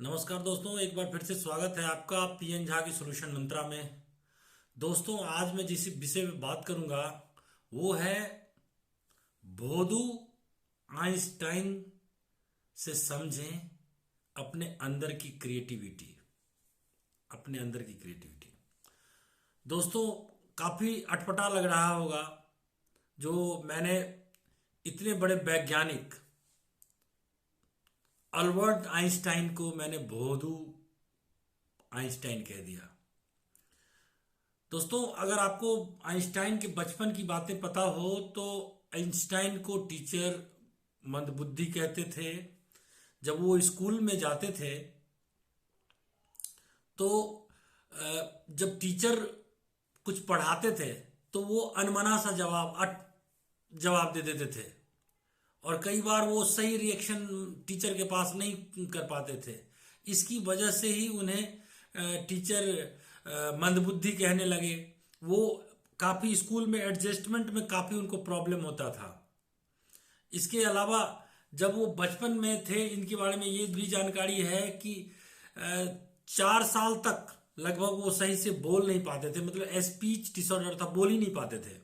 नमस्कार दोस्तों, एक बार फिर से स्वागत है आपका पीएन झा की सॉल्यूशन मंत्रा में। दोस्तों, आज मैं जिस विषय में बात करूंगा वो है बोधू आइंस्टाइन से समझें अपने अंदर की क्रिएटिविटी। अपने अंदर की क्रिएटिविटी दोस्तों, काफी अटपटा लग रहा होगा जो मैंने इतने बड़े वैज्ञानिक अल्बर्ट आइंस्टाइन को मैंने बोधू आइंस्टाइन कह दिया। दोस्तों, अगर आपको आइंस्टाइन के बचपन की बातें पता हो तो आइंस्टाइन को टीचर मंदबुद्धि कहते थे। जब वो स्कूल में जाते थे तो जब टीचर कुछ पढ़ाते थे तो वो अनमना सा जवाब दे देते थे, और कई बार वो सही रिएक्शन टीचर के पास नहीं कर पाते थे। इसकी वजह से ही उन्हें टीचर मंदबुद्धि कहने लगे। वो काफी स्कूल में एडजस्टमेंट में काफी उनको प्रॉब्लम होता था। इसके अलावा जब वो बचपन में थे, इनके बारे में ये भी जानकारी है कि 4 साल तक लगभग वो सही से बोल नहीं पाते थे, मतलब स्पीच डिसऑर्डर था, बोल ही नहीं पाते थे।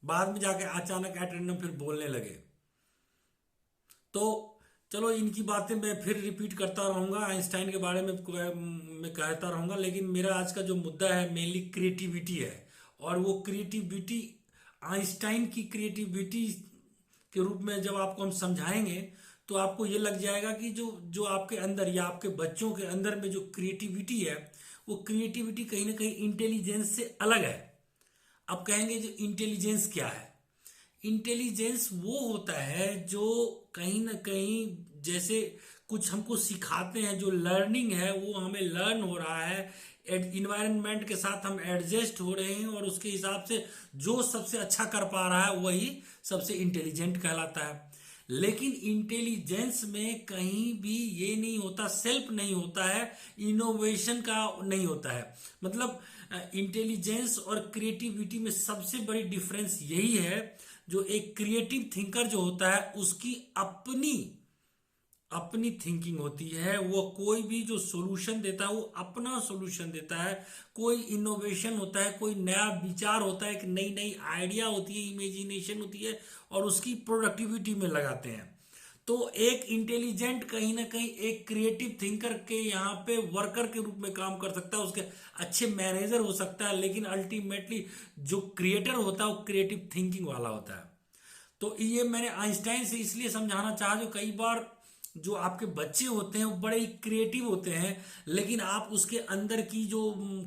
बाद में जाके अचानक एट रैंडम फिर बोलने लगे। तो चलो, इनकी बातें मैं फिर रिपीट करता रहूंगा, आइंस्टाइन के बारे में मैं कहता रहूंगा, लेकिन मेरा आज का जो मुद्दा है मेनली क्रिएटिविटी है। और वो क्रिएटिविटी आइंस्टाइन की क्रिएटिविटी के रूप में जब आपको हम समझाएंगे तो आपको ये लग जाएगा कि जो जो आपके अंदर या आपके बच्चों के अंदर में जो क्रिएटिविटी है, वो क्रिएटिविटी कहीं ना कहीं इंटेलिजेंस से अलग है। अब कहेंगे जो इंटेलिजेंस क्या है? इंटेलिजेंस वो होता है जो कहीं ना कहीं जैसे कुछ हमको सिखाते हैं, जो लर्निंग है वो हमें लर्न हो रहा है, इन्वायरमेंट के साथ हम एडजस्ट हो रहे हैं और उसके हिसाब से जो सबसे अच्छा कर पा रहा है वही सबसे इंटेलिजेंट कहलाता है। लेकिन इंटेलिजेंस में कहीं भी ये नहीं होता, सेल्फ नहीं होता है, इनोवेशन का नहीं होता है। मतलब इंटेलिजेंस और क्रिएटिविटी में सबसे बड़ी डिफरेंस यही है, जो एक क्रिएटिव थिंकर जो होता है उसकी अपनी अपनी थिंकिंग होती है। वो कोई भी जो सॉल्यूशन देता है वो अपना सॉल्यूशन देता है। कोई इनोवेशन होता है, कोई नया विचार होता है, एक नई नई आइडिया होती है, इमेजिनेशन होती है, और उसकी प्रोडक्टिविटी में लगाते हैं। तो एक इंटेलिजेंट कहीं ना कहीं एक क्रिएटिव थिंकर के यहाँ पे वर्कर के रूप में काम कर सकता है, उसके अच्छे मैनेजर हो सकता है, लेकिन अल्टीमेटली जो क्रिएटर होता है वो क्रिएटिव थिंकिंग वाला होता है। तो ये मैंने आइंस्टाइन से इसलिए समझाना चाहा, जो कई बार जो आपके बच्चे होते हैं वो बड़े ही क्रिएटिव होते हैं, लेकिन आप उसके अंदर की जो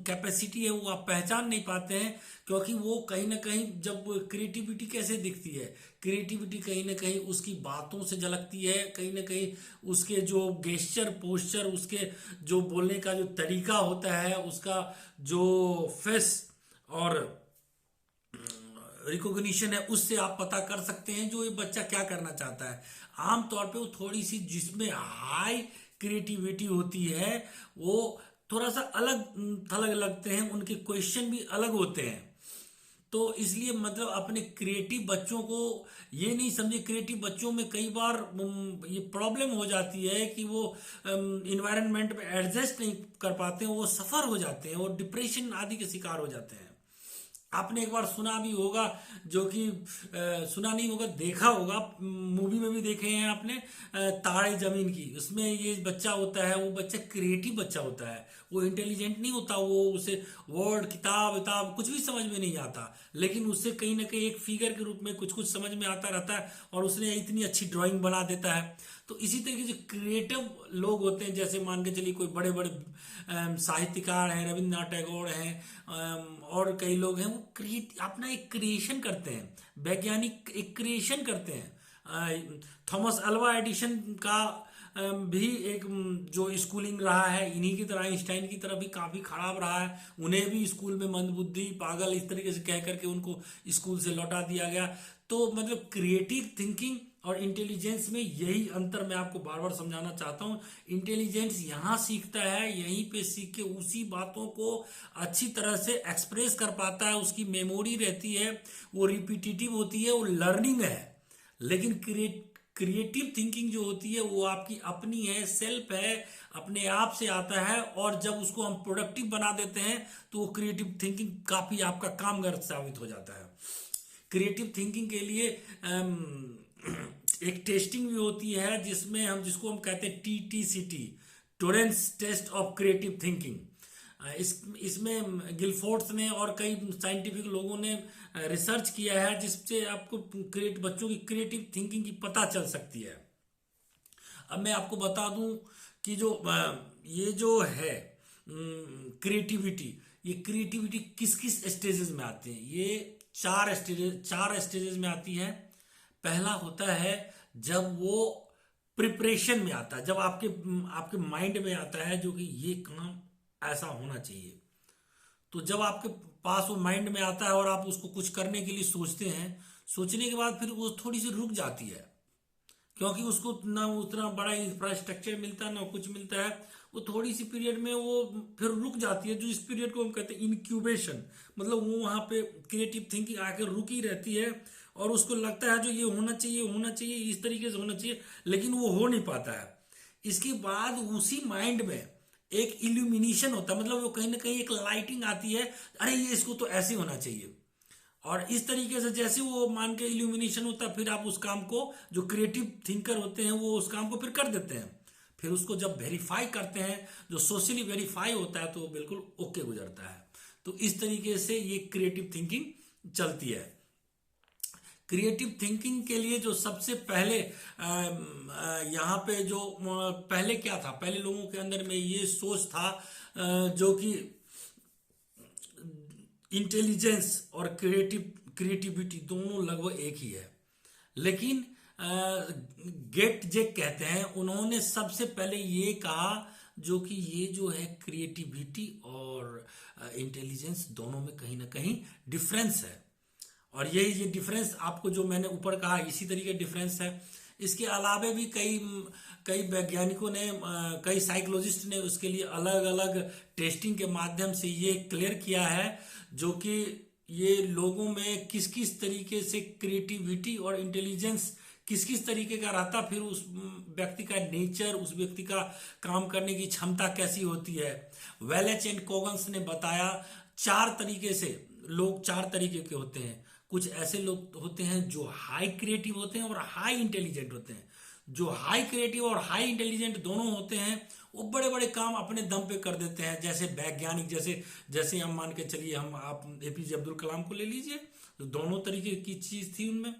कैपेसिटी है वो आप पहचान नहीं पाते हैं, क्योंकि वो कहीं ना कहीं जब क्रिएटिविटी कैसे दिखती है, क्रिएटिविटी कहीं ना कहीं उसकी बातों से झलकती है, कहीं ना कहीं उसके जो गेस्चर पोस्चर, उसके जो बोलने का जो तरीका होता है, उसका जो फेस और रिकॉग्निशन है, उससे आप पता कर सकते हैं जो ये बच्चा क्या करना चाहता है। आमतौर पे वो थोड़ी सी जिसमें हाई क्रिएटिविटी होती है वो थोड़ा सा अलग थलग लगते हैं, उनके क्वेश्चन भी अलग होते हैं। तो इसलिए मतलब अपने क्रिएटिव बच्चों को ये नहीं समझे। क्रिएटिव बच्चों में कई बार ये प्रॉब्लम हो जाती है कि वो इन्वायरमेंट में एडजस्ट नहीं कर पाते हैं, वो सफर हो जाते हैं, वो डिप्रेशन आदि के शिकार हो जाते हैं। आपने एक बार सुना भी होगा, जो कि सुना नहीं होगा, देखा होगा, मूवी में भी देखे हैं आपने, तारे जमीन की। उसमें ये बच्चा होता है, वो बच्चा क्रिएटिव बच्चा होता है, वो इंटेलिजेंट नहीं होता, वो उसे वर्ड किताब कुछ भी समझ में नहीं आता, लेकिन उससे कहीं ना कहीं एक फिगर के रूप में कुछ कुछ समझ में आता रहता है, और उसने इतनी अच्छी ड्राइंग बना देता है। तो इसी तरीके से क्रिएटिव लोग होते हैं, जैसे मान के चलिए कोई बड़े बड़े साहित्यकार हैं, रविन्द्रनाथ टैगोर हैं, और कई लोग हैं, वो अपना एक क्रिएशन करते हैं, वैज्ञानिक एक क्रिएशन करते हैं। थॉमस अल्वा एडिशन का भी एक जो स्कूलिंग रहा है इन्हीं की तरह, आइंस्टाइन की तरह भी काफी खराब रहा है। उन्हें भी स्कूल में मंदबुद्धि, पागल, इस तरीके से कह करके उनको स्कूल से लौटा दिया गया। तो मतलब क्रिएटिव थिंकिंग और इंटेलिजेंस में यही अंतर मैं आपको बार बार समझाना चाहता हूं। इंटेलिजेंस यहां सीखता है, यहीं पे सीख के उसी बातों को अच्छी तरह से एक्सप्रेस कर पाता है, उसकी मेमोरी रहती है, वो रिपीटिटिव होती है, वो लर्निंग है। लेकिन क्रिएटिव थिंकिंग जो होती है वो आपकी अपनी है, सेल्फ है, अपने आप से आता है। और जब उसको हम प्रोडक्टिव बना देते हैं तो वो क्रिएटिव थिंकिंग काफी आपका कामगार साबित हो जाता है। क्रिएटिव थिंकिंग के लिए एक टेस्टिंग भी होती है जिसमें जिसको हम कहते हैं TTCT, Torrance test of creative thinking. इसमें गिलफोर्ड्स ने और कई साइंटिफिक लोगों ने रिसर्च किया है जिससे आपको बच्चों की क्रिएटिव थिंकिंग की पता चल सकती है। अब मैं आपको बता दूं कि ये जो है क्रिएटिविटी, ये क्रिएटिविटी किस किस स्टेजेस में आते हैं। ये चार स्टेजेस में आती है। पहला होता है जब वो प्रिपरेशन में आता है, जब आपके माइंड में आता है जो कि ये काम ऐसा होना चाहिए। तो जब आपके पास वो माइंड में आता है और आप उसको कुछ करने के लिए सोचते हैं, सोचने के बाद फिर वो थोड़ी सी रुक जाती है, क्योंकि उसको ना उतना बड़ा इंफ्रास्ट्रक्चर मिलता है ना कुछ मिलता है। वो थोड़ी सी पीरियड में वो फिर रुक जाती है, जो इस पीरियड को हम कहते हैं इनक्यूबेशन। मतलब वो वहां पे क्रिएटिव थिंकिंग आके रुकी रहती है और उसको लगता है जो ये होना चाहिए इस तरीके से होना चाहिए, लेकिन वो हो नहीं पाता है। इसके बाद उसी माइंड में एक इल्यूमिनेशन होता है, मतलब वो कहीं ना कहीं एक लाइटिंग आती है, अरे ये इसको तो ऐसे होना चाहिए। और इस तरीके से जैसे वो मान के इल्यूमिनेशन होता है, फिर आप उस काम को, जो क्रिएटिव थिंकर होते हैं वो उस काम को फिर कर देते हैं। फिर उसको जब वेरीफाई करते हैं, जो सोशली वेरीफाई होता है, तो वो बिल्कुल ओके गुजरता है। तो इस तरीके से ये क्रिएटिव थिंकिंग चलती है। क्रिएटिव थिंकिंग के लिए जो सबसे पहले यहाँ पे जो पहले क्या था, पहले लोगों के अंदर में ये सोच था जो कि इंटेलिजेंस और क्रिएटिविटी दोनों लगभग एक ही है। लेकिन गेट जेक कहते हैं, उन्होंने सबसे पहले ये कहा जो कि ये जो है क्रिएटिविटी और इंटेलिजेंस दोनों में कहीं ना कहीं डिफरेंस है। और ये डिफरेंस आपको जो मैंने ऊपर कहा इसी तरीके डिफरेंस है। इसके अलावा भी कई वैज्ञानिकों ने, कई साइकोलॉजिस्ट ने उसके लिए अलग अलग टेस्टिंग के माध्यम से ये क्लियर किया है जो कि ये लोगों में किस किस तरीके से क्रिएटिविटी और इंटेलिजेंस किस किस तरीके का रहता, फिर उस व्यक्ति का नेचर, उस व्यक्ति का काम करने की क्षमता कैसी होती है। वेलेच एंड कोगन्स ने बताया 4 तरीके से लोग 4 तरीके के होते हैं। कुछ ऐसे लोग होते हैं जो हाई क्रिएटिव होते हैं और हाई इंटेलिजेंट होते हैं। जो हाई क्रिएटिव और हाई इंटेलिजेंट दोनों होते हैं वो बड़े बड़े काम अपने दम पे कर देते हैं। जैसे वैज्ञानिक, जैसे हम मान के चलिए, आप APJ अब्दुल कलाम को ले लीजिए, तो दोनों तरीके की चीज थी उनमें।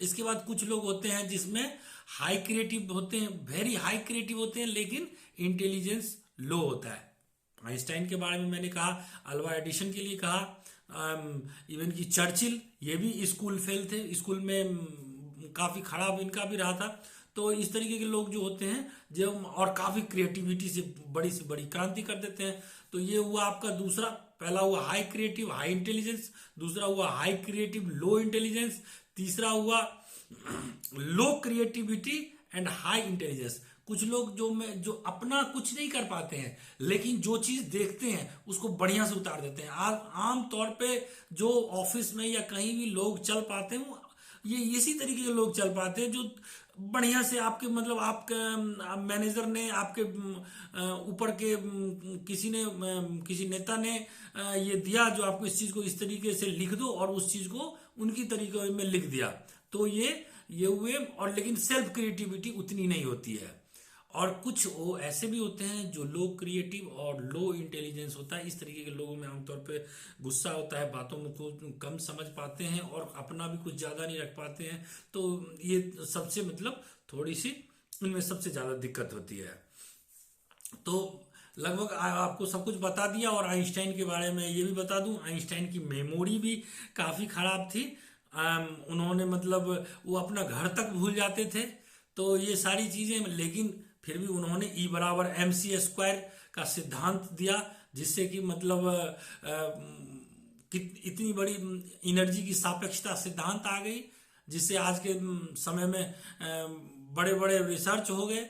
इसके बाद कुछ लोग होते हैं जिसमें हाई क्रिएटिव होते हैं, वेरी हाई क्रिएटिव होते हैं, लेकिन इंटेलिजेंस लो होता है। आइंस्टाइन के बारे में मैंने कहा, अल्वा एडिशन के लिए कहा, इवन कि चर्चिल, ये भी स्कूल फेल थे, स्कूल में काफी खराब इनका भी रहा था। तो इस तरीके के लोग जो होते हैं जब और काफी क्रिएटिविटी से बड़ी क्रांति कर देते हैं। तो ये हुआ आपका दूसरा। पहला हुआ हाई क्रिएटिव हाई इंटेलिजेंस, दूसरा हुआ हाई क्रिएटिव लो इंटेलिजेंस, तीसरा हुआ लो क्रिएटिविटी एंड हाई इंटेलिजेंस। कुछ लोग जो अपना कुछ नहीं कर पाते हैं, लेकिन जो चीज देखते हैं उसको बढ़िया से उतार देते हैं। आम तौर पे जो ऑफिस में या कहीं भी लोग चल पाते हैं, ये इसी तरीके के लोग चल पाते हैं जो बढ़िया से आपके, मतलब आपके मैनेजर ने, आपके ऊपर के किसी नेता ने ये दिया जो आपको इस चीज को इस तरीके से लिख दो, और उस चीज को उनकी तरीके में लिख दिया। तो ये हुए, और लेकिन सेल्फ क्रिएटिविटी उतनी नहीं होती है। और कुछ वो ऐसे भी होते हैं जो लो क्रिएटिव और लो इंटेलिजेंस होता है। इस तरीके के लोगों में आमतौर पे गुस्सा होता है, बातों में को कम समझ पाते हैं और अपना भी कुछ ज्यादा नहीं रख पाते हैं। तो ये सबसे, मतलब थोड़ी सी इनमें सबसे ज्यादा दिक्कत होती है। तो लगभग आपको सब कुछ बता दिया। और आइंस्टाइन के बारे में ये भी बता दूं, आइंस्टाइन की मेमोरी भी काफी खराब थी। उन्होंने, मतलब वो अपना घर तक भूल जाते थे। तो ये सारी चीजें, लेकिन फिर भी उन्होंने E=mc² का सिद्धांत दिया, जिससे कि मतलब इतनी बड़ी एनर्जी की सापेक्षता सिद्धांत आ गई, जिससे आज के समय में बड़े बड़े रिसर्च हो गए।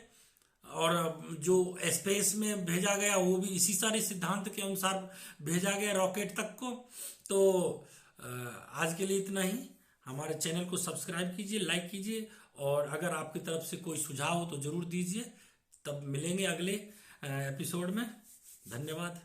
और जो स्पेस में भेजा गया वो भी इसी सारे सिद्धांत के अनुसार भेजा गया रॉकेट तक को। तो आज के लिए इतना ही। हमारे चैनल को सब्सक्राइब कीजिए, लाइक कीजिए और अगर आपकी तरफ से कोई सुझाव हो तो ज़रूर दीजिए। तब मिलेंगे अगले एपिसोड में। धन्यवाद।